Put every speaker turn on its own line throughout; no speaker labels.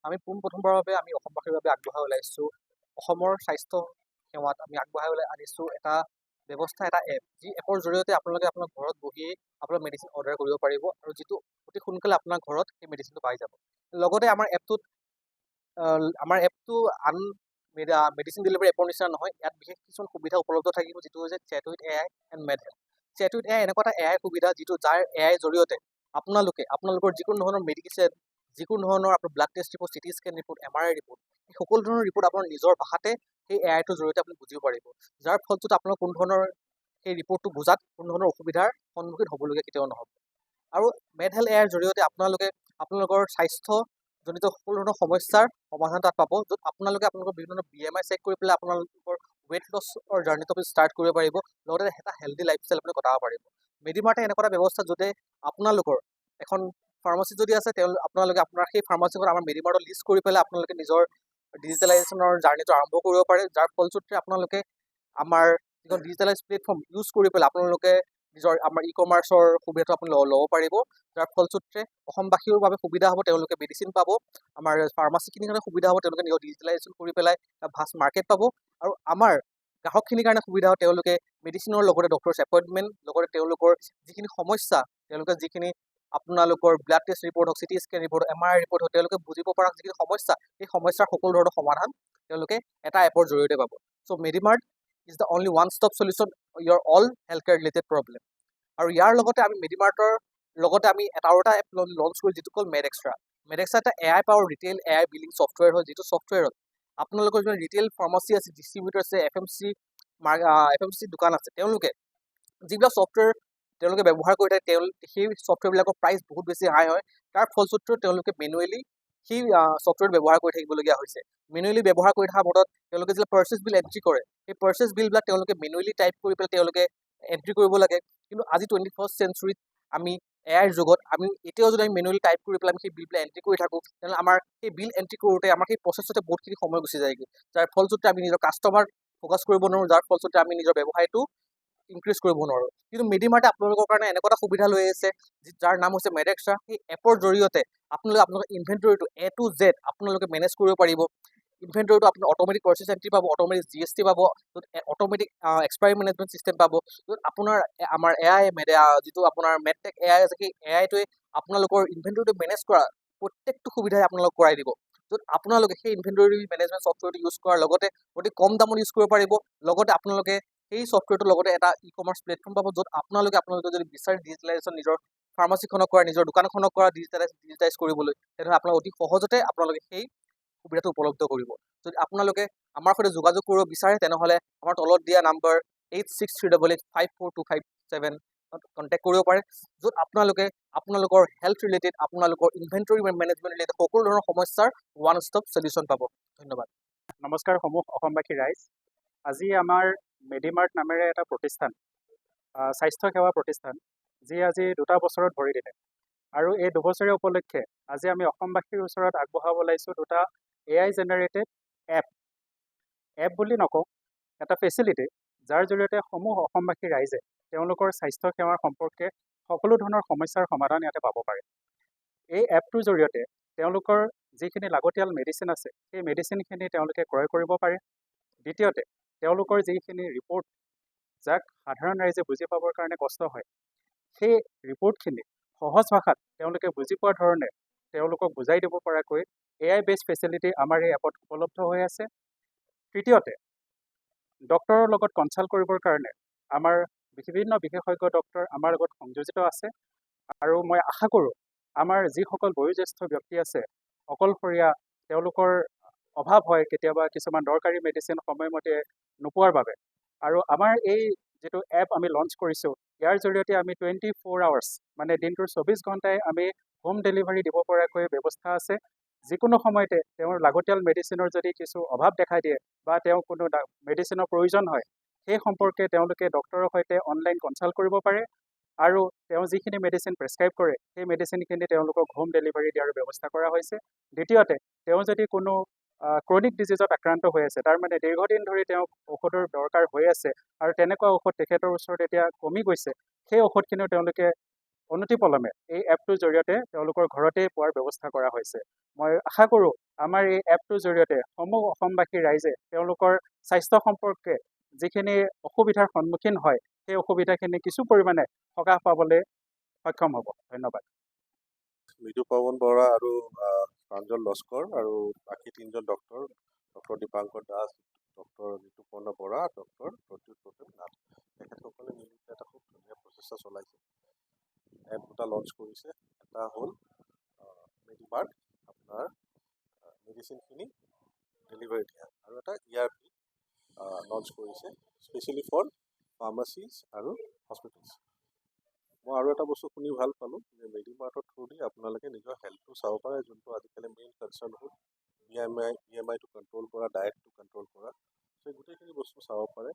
আমি পোনপ্ৰথমবাৰৰ বাবে আমি অসমবাসীৰ বাবে আগবঢ়াই ওলাইছোঁ অসমৰ স্বাস্থ্য সেৱাত আমি আগবঢ়াই আনিছোঁ এটা ব্যৱস্থা, এটা এপ, যি এপৰ জৰিয়তে আপোনালোকে আপোনাৰ ঘৰত বহিয়েই আপোনাৰ মেডিচিন অৰ্ডাৰ কৰিব পাৰিব আৰু যিটো অতি সোনকালে আপোনাৰ ঘৰত সেই মেডিচিনটো পাই যাব। লগতে আমাৰ এপটো আন মেডিচিন ডেলিভাৰী এপৰ নিচিনা নহয়। ইয়াত বিশেষ কিছুমান সুবিধা উপলব্ধ থাকিব, যিটো হৈছে chat with AI and Medhealth. Chat with AI এনেকুৱা এটা AI সুবিধা, যাৰ AI জৰিয়তে আপোনালোকৰ যিকোনো ধৰণৰ মেডিকেশ্যন, যিকোনো ধৰণৰ আপোনাৰ blood test report, CT scan report, MRI report, এই সকলো ধৰণৰ ৰিপৰ্ট আপোনাৰ নিজৰ ভাষাতে সেই AIটোৰ জৰিয়তে আপুনি বুজিব পাৰিব, যাৰ ফলটোত আপোনাৰ কোনো ধৰণৰ সেই ৰিপৰ্টটো বুজাত কোনো ধৰণৰ অসুবিধাৰ সন্মুখীন হ'বলগীয়া কেতিয়াও নহ'ব। আৰু মেডহেল্থ এআইৰ জৰিয়তে আপোনালোকৰ স্বাস্থ্যজনিত সকলো ধৰণৰ সমস্যাৰ সমাধান তাত পাব, য'ত আপোনালোকৰ বিভিন্ন BMI চেক কৰি পেলাই আপোনালোকৰ ৱেইট লছৰ জাৰ্নিটো আপুনি ষ্টাৰ্ট কৰিব পাৰিব, লগতে এটা হেল্ডি লাইফষ্টাইল আপুনি কটাব পাৰিব। মেডিমাৰ্টে এনেকুৱা এটা ব্যৱস্থা, য'তে আপোনালোকৰ এখন ফাৰ্মাচী যদি আছে, আপোনালোকে আপোনাৰ সেই ফাৰ্মাচীখন আমাৰ মেডিমাৰ্টত লিষ্ট কৰি পেলাই আপোনালোকে নিজৰ ডিজিটেলাইজেশ্যনৰ জাৰ্নিটো আৰম্ভ কৰিব পাৰে, যাৰ ফলশ্ৰুতিৰে আপোনালোকে আমাৰ যিখন ডিজিটেলাইজ প্লেটফৰ্ম ইউজ কৰি পেলাই আপোনালোকে আমাৰ ই-কমাৰ্চৰ সুবিধাটো আপুনি ল'ব পাৰিব, যাৰ ফলশ্ৰুতিৰে অসমবাসীৰ বাবে সুবিধা হ'ব, তেওঁলোকে মেডিচিন পাব। আমাৰ ফাৰ্মাচীখিনিৰ কাৰণে সুবিধা হ'ব, তেওঁলোকে নিজৰ ডিজিটেলাইজেশ্যন কৰি পেলাই ভাষ্ট মাৰ্কেট পাব। আৰু আমাৰ গ্ৰাহকখিনিৰ কাৰণে সুবিধা হ'ব, তেওঁলোকে মেডিচিনৰ লগতে ডক্টৰছ এপইণ্টমেণ্ট, লগতে তেওঁলোকৰ যিখিনি সমস্যা, তেওঁলোকে যিখিনি আপোনালোকৰ ব্লাড টেষ্ট ৰিপৰ্ট হওক, CT scan report, MRI report হওক, তেওঁলোকে বুজিব পৰা যিখিনি সমস্যা, সেই সমস্যাৰ সকলো ধৰণৰ সমাধান তেওঁলোকে এটা এপৰ জৰিয়তে পাব। So' Medimart is the only one stop solution your all health care related problem. আৰু ইয়াৰ লগতে আমি মেডিমাৰ্টৰ লগতে আমি আৰু এটা এপ লঞ্চ কৰি, যিটো কল মেডএক্সট্ৰা। মেডএক্সট্ৰা এটা AI power retail AI billing software হয়, যিটো ছফ্টৱেৰত আপোনালোকৰ যিমান ৰিটেইল ফাৰ্মাচী আছে, ডিষ্ট্ৰিবিউটৰ আছে, FMC দোকান আছে, তেওঁলোকে যিবিলাক ছফ্টৱেৰ তেওঁলোকে ব্যৱহাৰ কৰি থাকে, সেই ছফ্টৱেৰবিলাকৰ প্ৰাইচ বহুত বেছি হাই হয়। তাৰ ফলস্বৰূপে তেওঁলোকে মেনুৱেলি সেই ছফ্টৱেৰ ব্যৱহাৰ কৰি থাকিবলগীয়া হৈছে। মেনুৱেলি ব্যৱহাৰ কৰি থকা মদত তেওঁলোকে যেতিয়া পাৰ্চেছ বিল এণ্ট্ৰি কৰে, সেই পাৰ্চেছ বিলবিলাক তেওঁলোকে মেনুৱেলি টাইপ কৰি পেলাই তেওঁলোকে এণ্ট্ৰি কৰিব লাগে। কিন্তু আজি 21st চেঞ্চুৰীত আমি AIৰ যুগত এতিয়াও যদি আমি মেনুৱেলি টাইপ কৰি পেলাই আমি সেই বিলবিলাক এণ্ট্ৰি কৰি থাকোঁ, তেনেহ'লে আমাৰ সেই বিল এণ্ট্ৰি কৰোঁতে আমাৰ সেই প্ৰচেছতে বহুতখিনি সময় গুচি যায়গৈ, যাৰ ফলস্বৰূপে আমি নিজৰ কাষ্টমাৰ ফ'কাছ কৰিব নোৱাৰোঁ, যাৰ ফলস্বৰূপে আমি নিজৰ ব্যৱসায়টো ইনক্ৰিজ কৰিব নোৱাৰোঁ। কিন্তু মেডিমাৰ্টে আপোনালোকৰ কাৰণে এনেকুৱা এটা সুবিধা লৈ আহিছে, যাৰ নাম হৈছে মেডএক্সট্ৰা। সেই এপৰ জৰিয়তে আপোনালোকৰ ইনভেণ্টৰীটো A to Z আপোনালোকে মেনেজ কৰিব পাৰিব। ইনভেণ্টৰীটো আপুনি অট'মেটিক পাৰ্চেছ এণ্ট্ৰি পাব, অট'মেটিক GST পাব, অট'মেটিক এক্সপায়াৰী মেনেজমেণ্ট চিষ্টেম পাব, য'ত আমাৰ যিটো আপোনাৰ মেডটেক AI আছে, সেই AIটোৱে আপোনালোকৰ ইনভেণ্টৰীটো মেনেজ কৰা প্ৰত্যেকটো সুবিধাই আপোনালোকক কৰাই দিব, য'ত আপোনালোকে সেই ইনভেণ্টৰী মেনেজমেণ্ট ছফ্টৱেৰটো ইউজ কৰাৰ লগতে অতি কম দামত ইউজ কৰিব পাৰিব। লগতে আপোনালোকে সেই ছফ্টৱেৰটোৰ লগতে এটা ই-কমাৰ্চ প্লেটফৰ্ম পাব, য'ত আপোনালোকে যদি বিচাৰে ডিজিটেলাইজেশ্যন নিজৰ ফাৰ্মাচীখনক কৰা, নিজৰ দোকানখনক কৰা ডিজিটাইজ কৰিবলৈ, তেনেহ'লে আপোনালোকে অতি সহজতে সেই সুবিধাটো উপলব্ধ কৰিব। যদি আপোনালোকে আমাৰ সৈতে যোগাযোগ কৰিব বিচাৰে, তেনেহ'লে আমাৰ তলত দিয়া নাম্বাৰ 8638854257 কণ্টেক্ট কৰিব পাৰে, য'ত আপোনালোকে আপোনালোকৰ হেল্থ ৰিলেটেড, আপোনালোকৰ ইনভেণ্টৰী মেনেজমেণ্ট ৰিলেটেড সকলো ধৰণৰ সমস্যাৰ ওৱান ষ্টপ চলিউশ্যন পাব। ধন্যবাদ।
নমস্কাৰ অসমবাসী ৰাইজ। আজি আমাৰ মেডিমাৰ্ট নামেৰে এটা প্ৰতিষ্ঠান, স্বাস্থ্য সেৱা প্ৰতিষ্ঠান, যি আজি 2টা বছৰত ভৰি দিলে। আৰু এই 2বছৰীয়া উপলক্ষে আজি আমি অসমবাসীৰ ওচৰত আগবঢ়াব ওলাইছোঁ 2টা AI জেনেৰেটেড এপ বুলি নকওঁ, এটা ফেচিলিটি, যাৰ জৰিয়তে অসমবাসী ৰাইজে তেওঁলোকৰ স্বাস্থ্য সেৱাৰ সম্পৰ্কে সকলো ধৰণৰ সমস্যাৰ সমাধান ইয়াতে পাব পাৰে। এই এপটোৰ জৰিয়তে তেওঁলোকৰ যিখিনি লাগতিয়াল মেডিচিন আছে, সেই মেডিচিনখিনি তেওঁলোকে ক্ৰয় কৰিব পাৰে। দ্বিতীয়তে, তেওঁলোকৰ যিখিনি ৰিপৰ্ট, যাক সাধাৰণ ৰাইজে বুজি পাবৰ কাৰণে কষ্ট হয়, সেই ৰিপৰ্টখিনি সহজ ভাষাত তেওঁলোকে বুজি পোৱাৰ ধৰণে তেওঁলোকক বুজাই দিব পৰাকৈ AI বেছড ফেচিলিটি আমাৰ এই এপত উপলব্ধ হৈ আছে। তৃতীয়তে, ডক্টৰৰ লগত কনচাল্ট কৰিবৰ কাৰণে আমাৰ বিভিন্ন বিশেষজ্ঞ ডক্টৰ আমাৰ লগত সংযোজিত আছে। আৰু মই আশা কৰোঁ আমাৰ যিসকল বয়োজ্যেষ্ঠ ব্যক্তি আছে, অকলশৰীয়া, তেওঁলোকৰ অভাৱ হয় কেতিয়াবা কিছুমান দৰকাৰী মেডিচিন সময়মতে নোপোৱাৰ বাবে, আৰু আমাৰ এই যিটো এপ আমি লঞ্চ কৰিছোঁ, ইয়াৰ জৰিয়তে আমি 24 আৱাৰ্ছ মানে দিনটোৰ 24 ঘণ্টাই আমি হোম ডেলিভাৰী দিব পৰাকৈ ব্যৱস্থা আছে। যিকোনো সময়তে তেওঁৰ লাগতিয়াল মেডিচিনৰ যদি কিছু অভাৱ দেখা দিয়ে বা তেওঁ কোনো মেডিচিনৰ প্ৰয়োজন হয়, সেই সম্পৰ্কে তেওঁলোকে ডক্টৰৰ সৈতে অনলাইন কনচাল্ট কৰিব পাৰে, আৰু তেওঁ যিখিনি মেডিচিন প্ৰেছক্ৰাইব কৰে, সেই মেডিচিনখিনি তেওঁলোকক হোম ডেলিভাৰী দিয়াৰ ব্যৱস্থা কৰা হৈছে। দ্বিতীয়তে, তেওঁ যদি কোনো ক্ৰনিক ডিজিজত আক্ৰান্ত হৈ আছে, তাৰমানে দীৰ্ঘদিন ধৰি তেওঁক ঔষধৰ দৰকাৰ হৈ আছে, আৰু তেনেকুৱা ঔষধ তেখেতৰ ওচৰত এতিয়া কমি গৈছে, সেই ঔষধখিনিও তেওঁলোকে অনতিপলমে এই এপটোৰ জৰিয়তে তেওঁলোকৰ ঘৰতেই পোৱাৰ ব্যৱস্থা কৰা হৈছে। মই আশা কৰোঁ আমাৰ এই এপটোৰ জৰিয়তে সমূহ অসমবাসী ৰাইজে তেওঁলোকৰ স্বাস্থ্য সম্পৰ্কে যিখিনি অসুবিধাৰ সন্মুখীন হয় সেই অসুবিধাখিনি কিছু পৰিমাণে সকাহ পাবলৈ সক্ষম হ'ব। ধন্যবাদ।
মৃদু পৱন বৰা আৰু প্ৰাঞ্জল লস্কৰ আৰু বাকী তিনিজন doctor Dipankar Das, doctor Rituparna Bora, doctor Pradyut Pratim Nath, তেখেতসকলে মিলি এটা খুব ধুনীয়া প্ৰচেষ্টা চলাইছে। এপ দুটা লঞ্চ কৰিছে। এটা হ'ল মেডিমাৰ্ট, আপোনাৰ মেডিচিনখিনি ডেলিভাৰী দিয়া, আৰু এটা ERP লঞ্চ কৰিছে স্পেচিয়েলি ফৰ ফাৰ্মাচিজ আৰু হস্পিটেলছ। মই আৰু এটা বস্তু শুনি ভাল পালোঁ যে মেডিমাৰ্টৰ থ্ৰুদি আপোনালোকে নিজৰ হেল্থটো চাব পাৰে, যোনটো আজিকালি মেইন কনচাৰ্ণ হ'ল BMI টো কণ্ট্ৰল কৰা, ডায়েটটো কণ্ট্ৰল কৰা, সেই গোটেইখিনি বস্তু চাব পাৰে।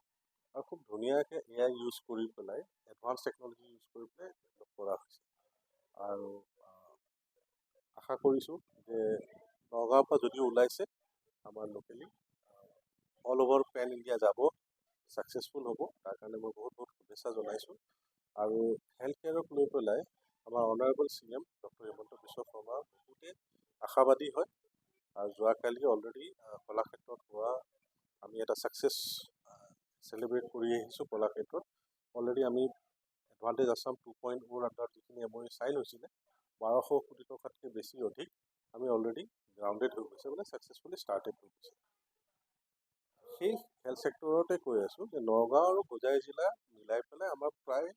আৰু খুব ধুনীয়াকৈ AI ইউজ কৰি পেলাই, এডভান্স টেকন'লজি ইউজ কৰি পেলাই কৰা হৈছে। আৰু আশা কৰিছোঁ যে নগাঁৱৰ পৰা যদিও ওলাইছে, আমাৰ locally all over pan India যাব, ছাকচেছফুল হ'ব। তাৰ কাৰণে মই বহুত বহুত শুভেচ্ছা জনাইছোঁ। আৰু হেল্থ কেয়াৰক লৈ পেলাই আমাৰ honourable CM doctor Himanta Biswa Sarma বহুতে আশাবাদী হয়। আৰু যোৱাকালি অলৰেডি কলাক্ষেত্ৰত হোৱা আমি এটা ছাকচেছ চেলিব্ৰেট কৰি আহিছোঁ। কলাক্ষেত্ৰত অলৰেডি আমি এডভান্টেজ আছাম 2.0 আণ্ডাৰ যিখিনি MOU চাইন হৈছিলে 1200 কোটি টকাতকৈ বেছি অধিক আমি অলৰেডি গ্ৰাউণ্ডেড হৈ গৈছে, মানে ছাকচেছফুলি ষ্টাৰ্টেড হৈ গৈছে। সেই হেল্থ ছেক্টৰতে কৈ আছোঁ যে নগাঁও আৰু হোজাই জিলা মিলাই পেলাই আমাৰ প্ৰায়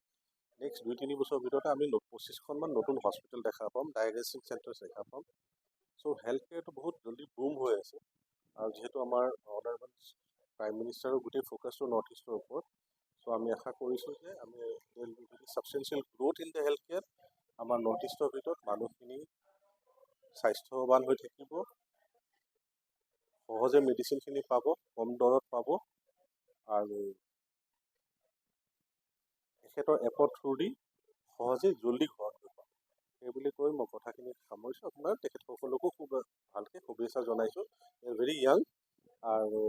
নেক্সট 2-3 বছৰৰ ভিতৰতে আমি 25খনমান নতুন হস্পিটেল দেখা পাম, ডায়েগনষ্টিক চেণ্টাৰ্ছ দেখা পাম। চ' হেল্থ কেয়াৰটো বহুত জলদি বুম হৈ আছে। আৰু যিহেতু আমাৰ অনাৰেবল প্ৰাইম মিনিষ্টাৰৰ গোটেই ফ'কাছটো নৰ্থ ইষ্টৰ ওপৰত, চ' আমি আশা কৰিছোঁ যে আমি substantial growth in the health care. আমাৰ নৰ্থ ইষ্টৰ ভিতৰত মানুহখিনি স্বাস্থ্যৱান হৈ থাকিব, সহজে মেডিচিনখিনি পাব, কম দৰত পাব, আৰু তেখেতৰ এপৰ থ্ৰুদি সহজে জল্দি ঘৰত গৈ পাব। সেই বুলি কৈ মই কথাখিনি সামৰিছোঁ। আপোনাৰ তেখেতসকলকো খুব ভালকৈ শুভেচ্ছা জনাইছোঁ। ভেৰি য়াং, আৰু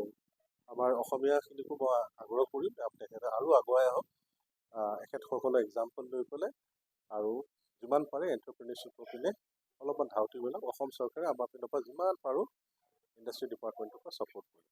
আমাৰ অসমীয়াখিনিকো মই আগ্ৰহ কৰিম তেখেতে আৰু আগুৱাই আহক, এখেতসকলৰ এক্সাম্পল লৈ পেলাই, আৰু যিমান পাৰে এণ্টাৰপ্ৰিনিয়ৰশ্বিপৰ পিনে অলপমান ধাউতি মেলক। অসম চৰকাৰে আমাৰ পিনৰ পৰা যিমান পাৰোঁ ইণ্ডাষ্ট্ৰী ডিপাৰ্টমেণ্টৰ পৰা ছাপোৰ্ট কৰিম।